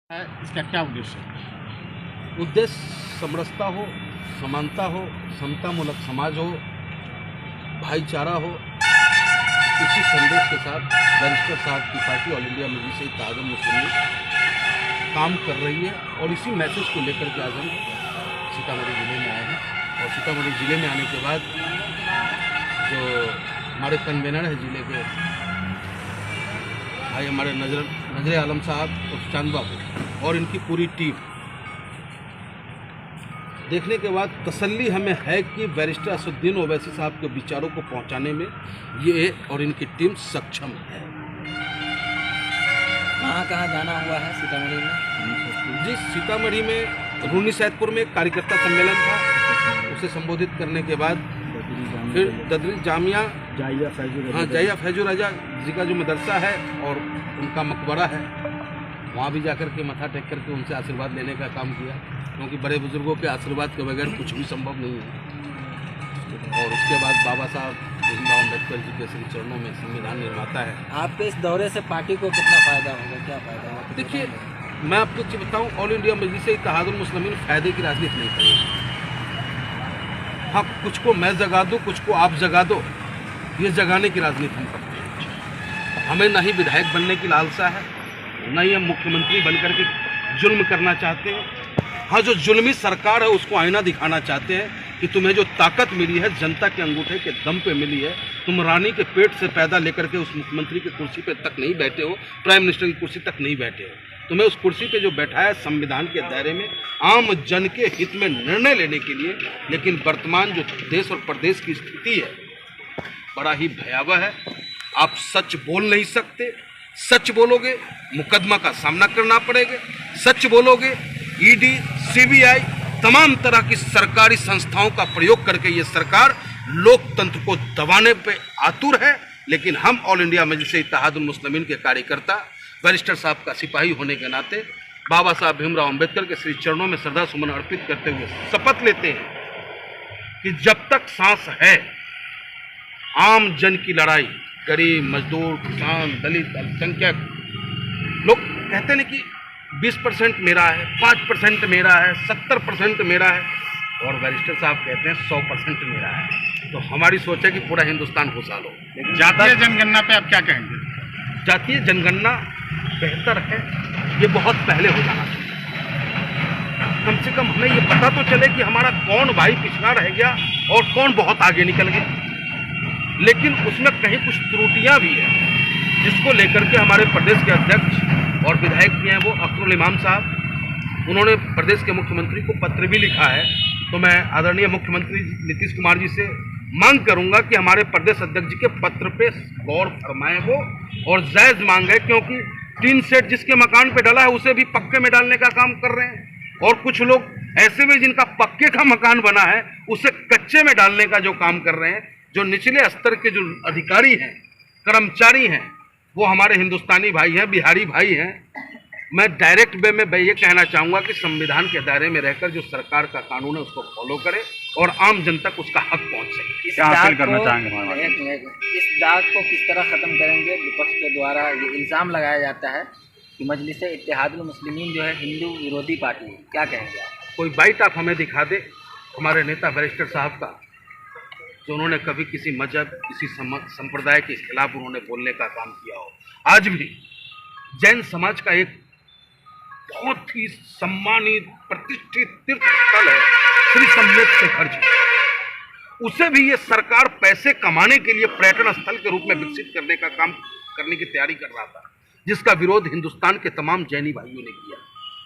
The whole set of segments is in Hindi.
है, इसका क्या उद्देश्य है? उद्देश्य समरसता हो, समानता हो, समतामूलक समाज हो, भाईचारा हो, इसी संदेश के साथ बैरिस्टर साहब की पार्टी ऑल इंडिया मजलिस इत्तेहादुल मुस्लिमीन काम कर रही है और इसी मैसेज को लेकर के आज हम सीतामढ़ी ज़िले में आए हैं। और सीतामढ़ी ज़िले में आने के बाद जो हमारे कन्वेनर हैं ज़िले के भाई हमारे नजर आलम साहब और चांद बाबू और इनकी पूरी टीम देखने के बाद तसल्ली हमें है कि बैरिस्टर असदुद्दीन ओवैसी साहब के विचारों को पहुंचाने में ये और इनकी टीम सक्षम है। कहाँ जाना हुआ है सीतामढ़ी में? जी, सीतामढ़ी में रूनी सैदपुर में एक कार्यकर्ता सम्मेलन था, उसे संबोधित करने के बाद फिर ददरी जामिया जाइया फैजुर राजा जी का जो मदरसा है और उनका मकबरा है, वहाँ भी जाकर के मथा टेक करके उनसे आशीर्वाद लेने का काम किया, क्योंकि बड़े बुजुर्गों के आशीर्वाद के बगैर कुछ भी संभव नहीं है। और उसके बाद बाबा साहब भीमराव अम्बेडकर जी के श्री चरणों में संविधान निर्माता है। आपके इस दौरे से पार्टी को कितना फ़ायदा होगा, क्या फ़ायदा होगा? देखिए, मैं आपको कुछ बताऊँ, ऑल इंडिया मजलिस इत्तेहादुल मुस्लिमीन फ़ायदे की राजनीति नहीं करेगी। हाँ, कुछ को मैं जगा दूँ, कुछ को आप जगा दो, ये जगाने की राजनीति हम करते हैं। हमें ना ही विधायक बनने की लालसा है, ना ही हम मुख्यमंत्री बनकर के जुल्म करना चाहते हैं। हाँ, जो जुल्मी सरकार है उसको आईना दिखाना चाहते हैं कि तुम्हें जो ताकत मिली है जनता के अंगूठे के दम पे मिली है, तुम रानी के पेट से पैदा लेकर के उस मुख्यमंत्री की कुर्सी पे तक नहीं बैठे हो, प्राइम मिनिस्टर की कुर्सी तक नहीं बैठे हो। तुम्हें उस कुर्सी पे जो बैठा है संविधान के दायरे में आम जन के हित में निर्णय लेने के लिए। लेकिन वर्तमान जो देश और प्रदेश की स्थिति है बड़ा ही भयावह है। आप सच बोल नहीं सकते, सच बोलोगे मुकदमा का सामना करना पड़ेगा, सच बोलोगे ईडी, सीबीआई, तमाम तरह की सरकारी संस्थाओं का प्रयोग करके ये सरकार लोकतंत्र को दबाने पे आतुर है। लेकिन हम ऑल इंडिया मजलिस इत्तेहादुल मुस्लिमीन के कार्यकर्ता बैरिस्टर साहब का सिपाही होने के नाते बाबा साहब भीमराव अम्बेडकर के श्री चरणों में श्रद्धा सुमन अर्पित करते हुए शपथ लेते हैं कि जब तक सांस है आम जन की लड़ाई, गरीब, मजदूर, किसान, दलित, अल्पसंख्यक लोग कहते हैं कि 20% मेरा है, 5% मेरा है, 70% मेरा है, और बैरिस्टर साहब कहते हैं 100% मेरा है। तो हमारी सोच है कि पूरा हिंदुस्तान खुशहाल हो। लेकिन जातीय जनगणना पे आप क्या कहेंगे? जातीय जनगणना बेहतर है, ये बहुत पहले हो जाना चाहिए। कम से कम हमें ये पता तो चले कि हमारा कौन भाई पिछड़ा रह गया और कौन बहुत आगे निकल गया। लेकिन उसमें कहीं कुछ त्रुटियां भी हैं, जिसको लेकर के हमारे प्रदेश के अध्यक्ष और विधायक भी हैं वो अकरुल इमाम साहब, उन्होंने प्रदेश के मुख्यमंत्री को पत्र भी लिखा है। तो मैं आदरणीय मुख्यमंत्री नीतीश कुमार जी से मांग करूंगा कि हमारे प्रदेश अध्यक्ष जी के पत्र पे गौर फरमाएं वो, और जायज़ मांग है, क्योंकि टीन सेट जिसके मकान पे डाला है उसे भी पक्के में डालने का काम कर रहे हैं, और कुछ लोग ऐसे में जिनका पक्के का मकान बना है उसे कच्चे में डालने का जो काम कर रहे हैं। जो निचले स्तर के जो अधिकारी हैं, कर्मचारी हैं, वो हमारे हिंदुस्तानी भाई हैं, बिहारी भाई हैं। मैं डायरेक्ट वे में ये कहना चाहूँगा कि संविधान के दायरे में रहकर जो सरकार का कानून है उसको फॉलो करें और आम जन तक उसका हक पहुँच सके। क्या हासिल करना चाहेंगे? इस दाग को किस तरह ख़त्म करेंगे? विपक्ष के द्वारा ये इल्ज़ाम लगाया जाता है कि मजलिस इत्तेहादुल मुस्लिमीन जो है हिंदू विरोधी पार्टी है, क्या कहेंगे आप? कोई बाइट आप हमें दिखा दे हमारे नेता बैरिस्टर साहब का, जो उन्होंने कभी किसी मजहब, किसी संप्रदाय के खिलाफ उन्होंने बोलने का काम किया हो। आज भी जैन समाज का एक बहुत ही सम्मानित प्रतिष्ठित तीर्थ स्थल है श्री सम्मेत शेखर जी, उसे भी ये सरकार पैसे कमाने के लिए पर्यटन स्थल के रूप में विकसित करने का काम करने की तैयारी कर रहा था, जिसका विरोध हिंदुस्तान के तमाम जैनी भाइयों ने किया।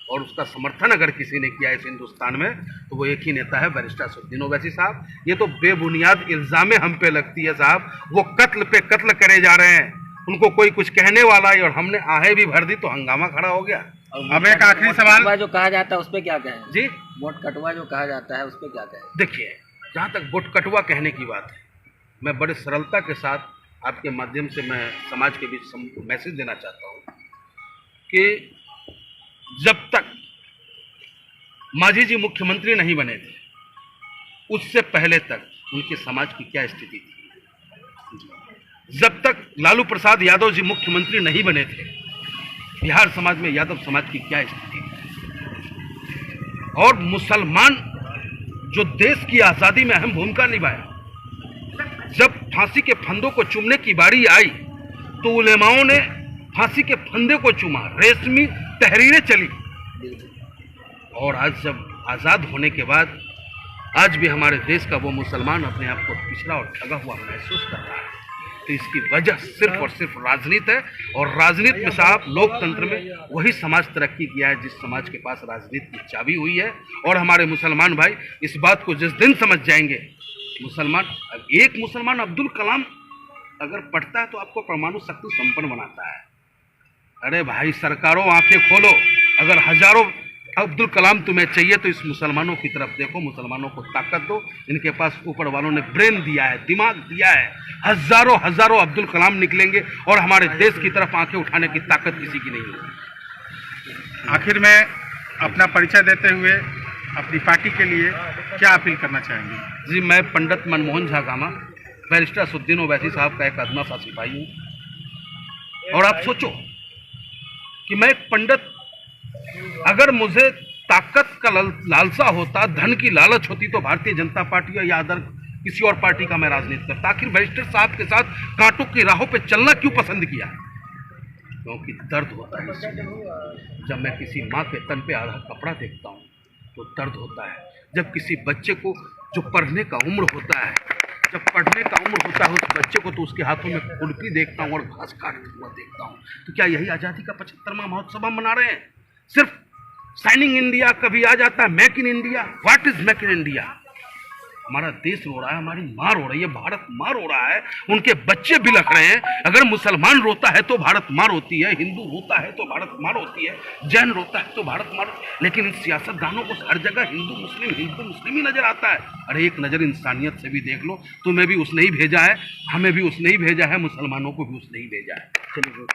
और उसका समर्थन अगर किसी ने किया इस हिंदुस्तान में तो वो एक ही नेता है बैरिस्टर असदुद्दीन ओवैसी साहब। ये तो बेबुनियाद इल्ज़ामें हम पे लगती है साहब, वो कत्ल पे कत्ल करे जा रहे हैं, उनको कोई कुछ कहने वाला है और हमने आहें भी भर दी तो हंगामा खड़ा हो गया। अब एक आखिरी सवाल, जो कहा जाता है उस पर क्या कहें जी? वोट कटवा जो कहा जाता है उस पर क्या कहें? देखिए, जहाँ तक वोट कटवा कहने की बात है, मैं बड़े सरलता के साथ आपके माध्यम से मैं समाज के बीच मैसेज देना चाहता हूँ कि जब तक मांझी जी मुख्यमंत्री नहीं बने थे उससे पहले तक उनके समाज की क्या स्थिति थी, जब तक लालू प्रसाद यादव जी मुख्यमंत्री नहीं बने थे बिहार समाज में यादव समाज की क्या स्थिति है। और मुसलमान जो देश की आज़ादी में अहम भूमिका निभाया, जब फांसी के फंदों को चूमने की बारी आई तो उलेमाओं ने फांसी के फंदे को चूमा, रेशमी तहरीरें चली। और आज जब आज़ाद होने के बाद आज भी हमारे देश का वो मुसलमान अपने आप को पिछड़ा और ठगा हुआ महसूस कर रहा है। तो इसकी वजह सिर्फ और सिर्फ राजनीति है। और राजनीति में साहब, लोकतंत्र में वही समाज तरक्की किया है जिस समाज के पास राजनीति की चाबी हुई है। और हमारे मुसलमान भाई इस बात को जिस दिन समझ जाएंगे, मुसलमान, एक मुसलमान अब्दुल कलाम अगर पढ़ता है तो आपको परमाणु शक्ति संपन्न बनाता है। अरे भाई सरकारों, आंखें खोलो। अगर हजारों अब्दुल कलाम तुम्हें चाहिए तो इस मुसलमानों की तरफ देखो, मुसलमानों को ताकत दो। इनके पास ऊपर वालों ने ब्रेन दिया है, दिमाग दिया है। हजारों हजारों अब्दुल कलाम निकलेंगे और हमारे देश की तरफ आंखें उठाने की ताकत किसी की नहीं है। आखिर में अपना परिचय देते हुए अपनी पार्टी के लिए क्या अपील करना चाहेंगे? जी, मैं पंडित मनमोहन झा गामा, बैरिस्टर असदुद्दीन ओवैसी साहब का एक अदना सा सिपाही हूँ। और आप सोचो कि मैं एक पंडित, अगर मुझे ताकत का लालसा होता, धन की लालच होती तो भारतीय जनता पार्टी या अदर किसी और पार्टी का मैं राजनीति करता। आखिर बैरिस्टर साहब के साथ कांटों की राहों पे चलना क्यों पसंद किया? क्योंकि दर्द होता है इसमें। जब मैं किसी माँ के तन पे आधा कपड़ा देखता हूँ तो दर्द होता है। जब किसी बच्चे को जो पढ़ने का उम्र होता है, जब पढ़ने का उम्र होता है उस बच्चे को, तो उसके हाथों में खुरपी देखता हूँ और घास काटता हुआ देखता हूँ। तो क्या यही आज़ादी का 75वां महोत्सव हम मना रहे हैं? सिर्फ साइनिंग इंडिया कभी आ जाता है, make in India. What is make in India? हमारा देश रो रहा है, हमारी माँ रो रही है, भारत माँ रो रहा है, उनके बच्चे बिलख रहे हैं। अगर मुसलमान रोता है तो भारत माँ रोती है, हिंदू रोता है तो भारत माँ रोती है, जैन रोता है तो भारत माँ रोती है। लेकिन इन सियासतदानों को हर जगह हिंदू मुस्लिम ही नजर आता है। अरे एक नज़र इंसानियत से भी देख लो। तुम्हें भी उसने ही भेजा है, हमें भी उसने ही भेजा है, मुसलमानों को भी उसने ही भेजा है। चलिए।